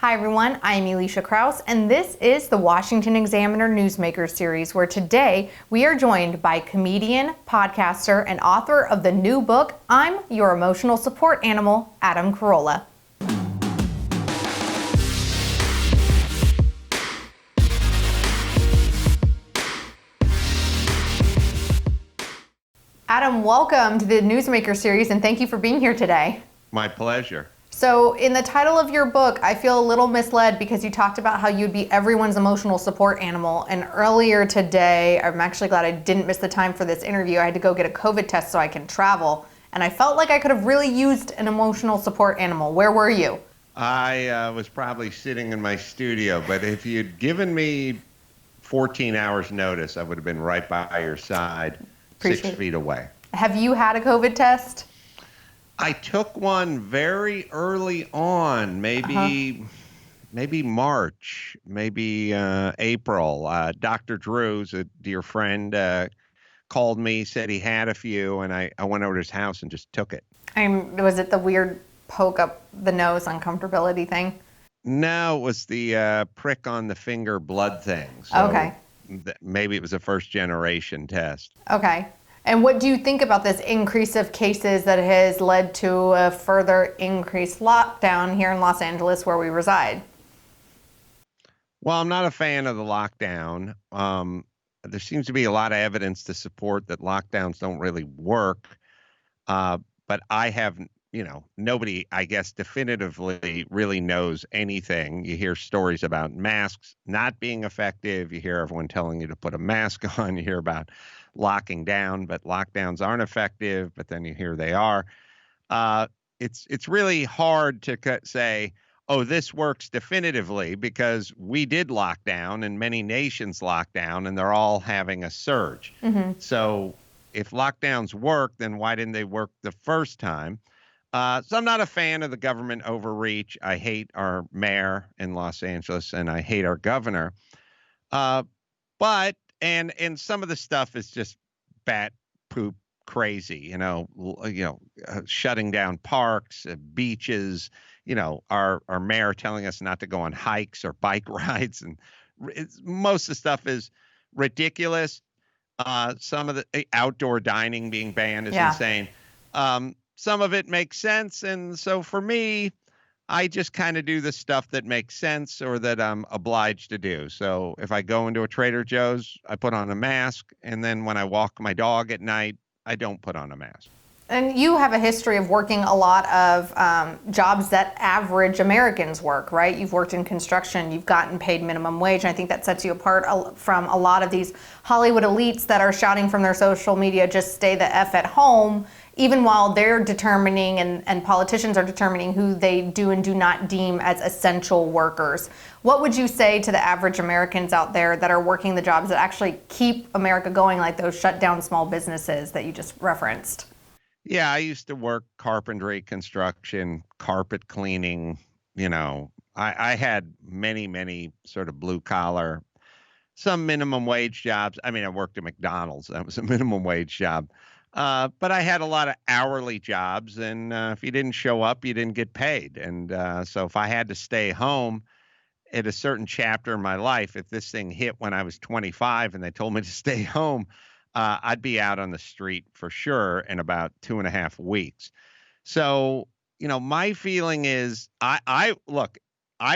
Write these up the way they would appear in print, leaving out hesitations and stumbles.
Hi everyone, I'm Elisha Krause, and this is the Washington Examiner Newsmakers series, where today we are joined by comedian, podcaster, and author of the new book, I'm Your Emotional Support Animal, Adam Carolla. Adam, welcome to the Newsmakers series, and thank you for being here today. My pleasure. So in the title of your book, I feel a little misled because you talked about how you'd be everyone's emotional support animal. And earlier today, I'm actually glad I didn't miss the time for this interview. I had to go get a COVID test so I can travel. And I felt like I could have really used an emotional support animal. Where were you? I was probably sitting in my studio, but if you'd given me 14 hours notice, I would have been right by your side, 6 feet away. Have you had a COVID test? I took one very early on, maybe March, maybe April. Dr. Drew's a dear friend, called me, said he had a few, and I went over to his house and just took it. Was it the weird poke up the nose uncomfortability thing? No, it was the prick on the finger blood thing. So okay. Maybe it was a first generation test. Okay. And what do you think about this increase of cases that has led to a further increased lockdown here in Los Angeles where we reside? Well, I'm not a fan of the lockdown. There seems to be a lot of evidence to support that lockdowns don't really work. But I have, nobody, I guess, definitively really knows anything. You hear stories about masks not being effective. You hear everyone telling you to put a mask on. You hear about locking down, but lockdowns aren't effective, but then you hear they are. It's really hard to say, oh, this works definitively, because we did lock down and many nations locked down and they're all having a surge. Mm-hmm. So if lockdowns work, then why didn't they work the first time? So I'm not a fan of the government overreach. I hate our mayor in Los Angeles and I hate our governor. But some of the stuff is just bat poop crazy, shutting down parks, beaches, our mayor telling us not to go on hikes or bike rides. And most of the stuff is ridiculous. Some of the outdoor dining being banned is insane. Some of it makes sense. And so for me, I just kind of do the stuff that makes sense or that I'm obliged to do. So if I go into a Trader Joe's, I put on a mask. And then when I walk my dog at night, I don't put on a mask. And you have a history of working a lot of jobs that average Americans work, right? You've worked in construction, you've gotten paid minimum wage, and I think that sets you apart from a lot of these Hollywood elites that are shouting from their social media, just stay the F at home, even while they're determining and politicians are determining who they do and do not deem as essential workers. What would you say to the average Americans out there that are working the jobs that actually keep America going, like those shut down small businesses that you just referenced? Yeah, I used to work carpentry, construction, carpet cleaning. I had many sort of blue collar, some minimum wage jobs. I mean, I worked at McDonald's. That was a minimum wage job. But I had a lot of hourly jobs, and if you didn't show up, you didn't get paid. And so if I had to stay home at a certain chapter in my life, if this thing hit when I was 25 and they told me to stay home, I'd be out on the street for sure in about 2.5 weeks. So, my feeling is I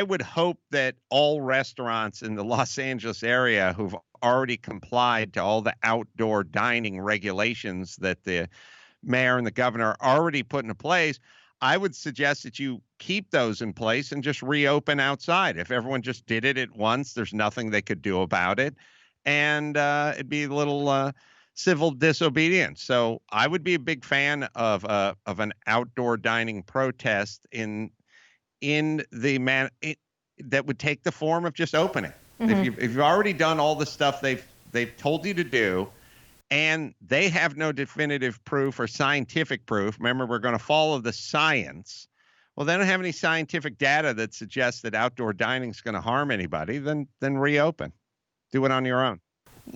would hope that all restaurants in the Los Angeles area who've already complied to all the outdoor dining regulations that the mayor and the governor already put into place, I would suggest that you keep those in place and just reopen outside. If everyone just did it at once, there's nothing they could do about it. And it'd be a little civil disobedience. So I would be a big fan of an outdoor dining protest that would take the form of just opening. Mm-hmm. If you've already done all the stuff they've told you to do, and they have no definitive proof or scientific proof. Remember, we're going to follow the science. Well, they don't have any scientific data that suggests that outdoor dining is going to harm anybody. Then reopen. Do it on your own.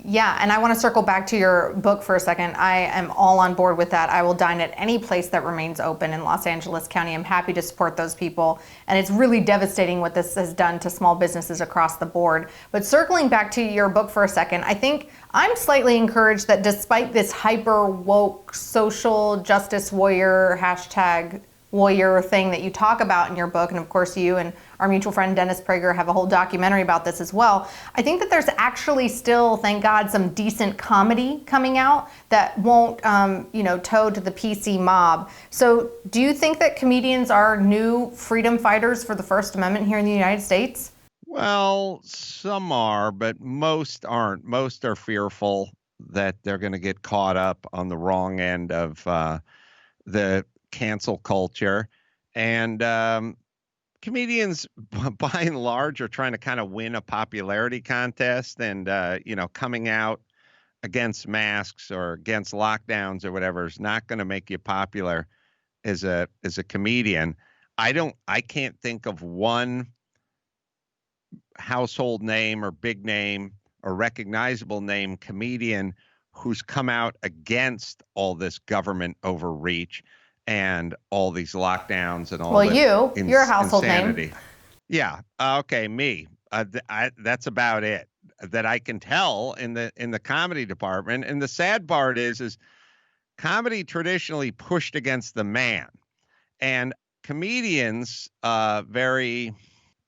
Yeah, and I want to circle back to your book for a second. I am all on board with that. I will dine at any place that remains open in Los Angeles County. I'm happy to support those people. And it's really devastating what this has done to small businesses across the board. But circling back to your book for a second, I think I'm slightly encouraged that despite this hyper woke social justice warrior hashtag warrior thing that you talk about in your book, and of course you and our mutual friend Dennis Prager have a whole documentary about this as well. I think that there's actually still, thank God, some decent comedy coming out that won't, toe to the PC mob. So do you think that comedians are new freedom fighters for the First Amendment here in the United States? Well, some are, but most aren't. Most are fearful that they're going to get caught up on the wrong end of the cancel culture. And comedians, by and large, are trying to kind of win a popularity contest, and coming out against masks or against lockdowns or whatever is not going to make you popular as a comedian. I can't think of one household name or big name or recognizable name comedian who's come out against all this government overreach and all these lockdowns and all you're a household insanity. name. Yeah. Okay. Me. That's about it that I can tell in the comedy department. And the sad part is comedy traditionally pushed against the man, and comedians very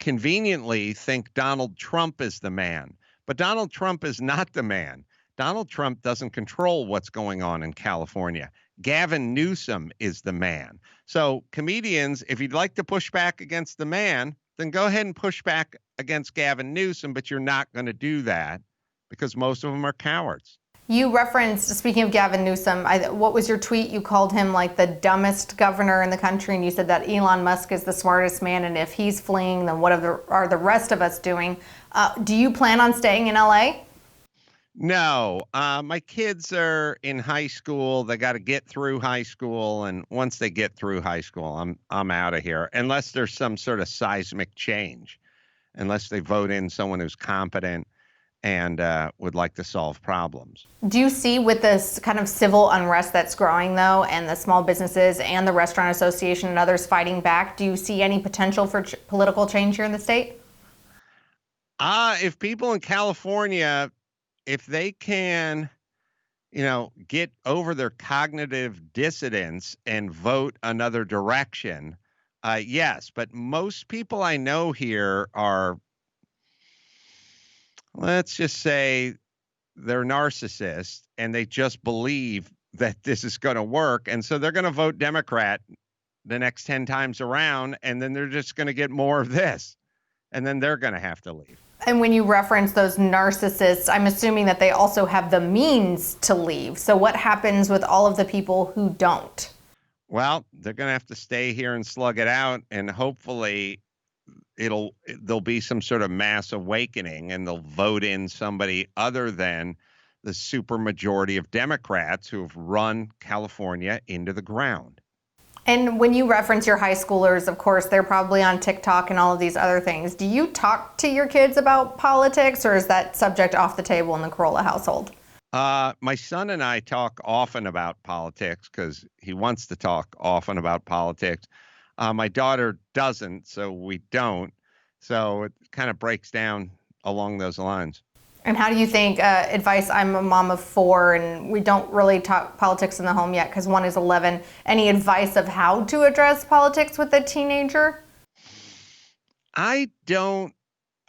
conveniently think Donald Trump is the man, but Donald Trump is not the man. Donald Trump doesn't control what's going on in California. Gavin Newsom is the man. So comedians, if you'd like to push back against the man, then go ahead and push back against Gavin Newsom, but you're not going to do that because most of them are cowards. You referenced, speaking of Gavin Newsom, what was your tweet? You called him like the dumbest governor in the country, and you said that Elon Musk is the smartest man, and if he's fleeing, then what are the rest of us doing? Do you plan on staying in LA? No, my kids are in high school. They got to get through high school, and once they get through high school, I'm out of here. Unless there's some sort of seismic change, unless they vote in someone who's competent and would like to solve problems. Do you see with this kind of civil unrest that's growing, though, and the small businesses and the Restaurant Association and others fighting back, do you see any potential for political change here in the state? If people in California, if they can, get over their cognitive dissonance and vote another direction, yes. But most people I know here are, let's just say, they're narcissists and they just believe that this is going to work. And so they're going to vote Democrat the next 10 times around, and then they're just going to get more of this. And then they're going to have to leave. And when you reference those narcissists, I'm assuming that they also have the means to leave. So what happens with all of the people who don't? Well, they're going to have to stay here and slug it out, and hopefully there'll be some sort of mass awakening, and they'll vote in somebody other than the supermajority of Democrats who have run California into the ground. And when you reference your high schoolers, of course, they're probably on TikTok and all of these other things. Do you talk to your kids about politics, or is that subject off the table in the Carolla household? My son and I talk often about politics because he wants to talk often about politics. My daughter doesn't, so we don't. So it kind of breaks down along those lines. And how do you think advice? I'm a mom of 4, and we don't really talk politics in the home yet because one is 11. Any advice of how to address politics with a teenager? I'm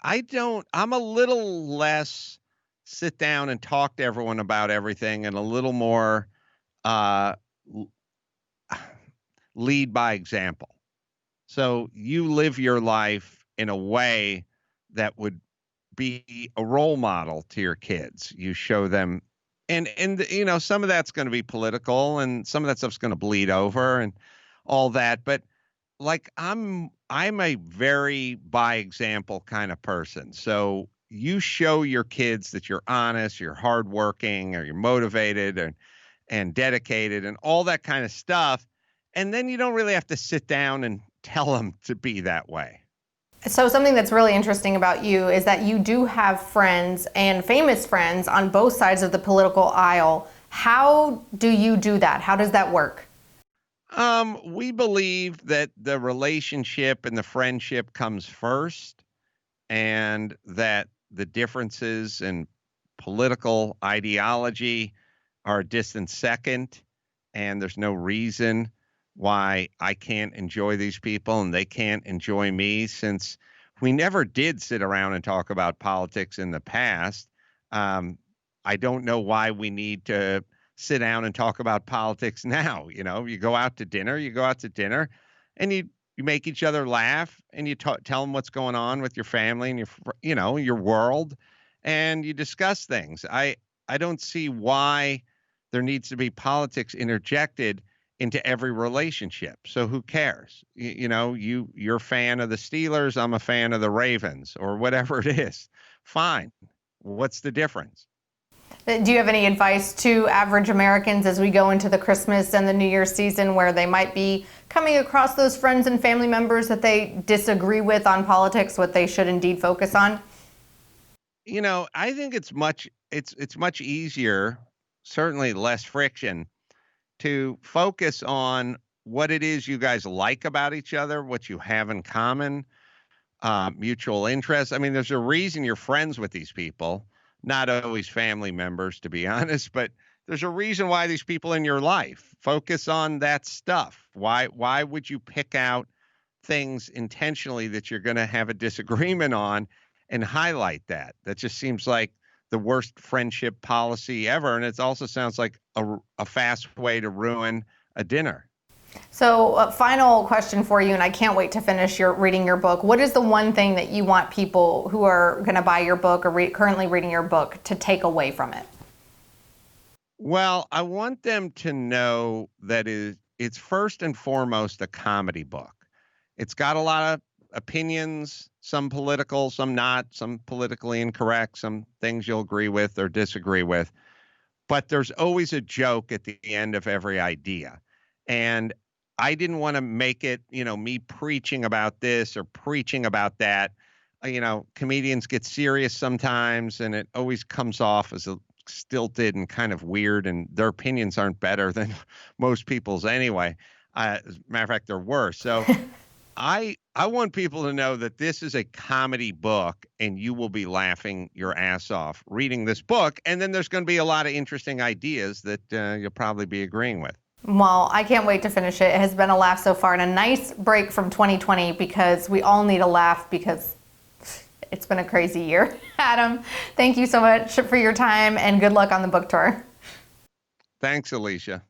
a little less sit down and talk to everyone about everything, and a little more lead by example. So you live your life in a way that would be a role model to your kids. You show them, and some of that's going to be political, and some of that stuff's going to bleed over and all that. But like I'm a very by example kind of person. So you show your kids that you're honest, you're hardworking, or you're motivated and dedicated and all that kind of stuff. And then you don't really have to sit down and tell them to be that way. So something that's really interesting about you is that you do have friends and famous friends on both sides of the political aisle. How do you do that? How does that work? We believe that the relationship and the friendship comes first, and that the differences in political ideology are a distant second, and there's no reason why I can't enjoy these people and they can't enjoy me, since we never did sit around and talk about politics in the past. Um, I don't know why we need to sit down and talk about politics now. You go out to dinner, and you make each other laugh, and you tell them what's going on with your family and your world, and you discuss things. I don't see why there needs to be politics interjected into every relationship. So who cares? You're a fan of the Steelers, I'm a fan of the Ravens, or whatever it is. Fine. What's the difference? Do you have any advice to average Americans as we go into the Christmas and the New Year season, where they might be coming across those friends and family members that they disagree with on politics, what they should indeed focus on? I think it's much easier, certainly less friction, to focus on what it is you guys like about each other, what you have in common, mutual interests. I mean, there's a reason you're friends with these people, not always family members, to be honest, but there's a reason why these people in your life. Focus on that stuff. Why would you pick out things intentionally that you're going to have a disagreement on and highlight that? That just seems like the worst friendship policy ever. And it also sounds like a fast way to ruin a dinner. So, a final question for you, and I can't wait to finish reading your book. What is the one thing that you want people who are going to buy your book or currently reading your book to take away from it? Well, I want them to know that it's first and foremost a comedy book. It's got a lot of opinions, some political, some not, some politically incorrect, some things you'll agree with or disagree with. But there's always a joke at the end of every idea. And I didn't want to make it, me preaching about this or preaching about that. Comedians get serious sometimes, and it always comes off as stilted and kind of weird, and their opinions aren't better than most people's anyway. As a matter of fact, they're worse. So I want people to know that this is a comedy book, and you will be laughing your ass off reading this book. And then there's going to be a lot of interesting ideas that you'll probably be agreeing with. Well, I can't wait to finish it. It has been a laugh so far, and a nice break from 2020, because we all need a laugh because it's been a crazy year. Adam, thank you so much for your time, and good luck on the book tour. Thanks, Alicia.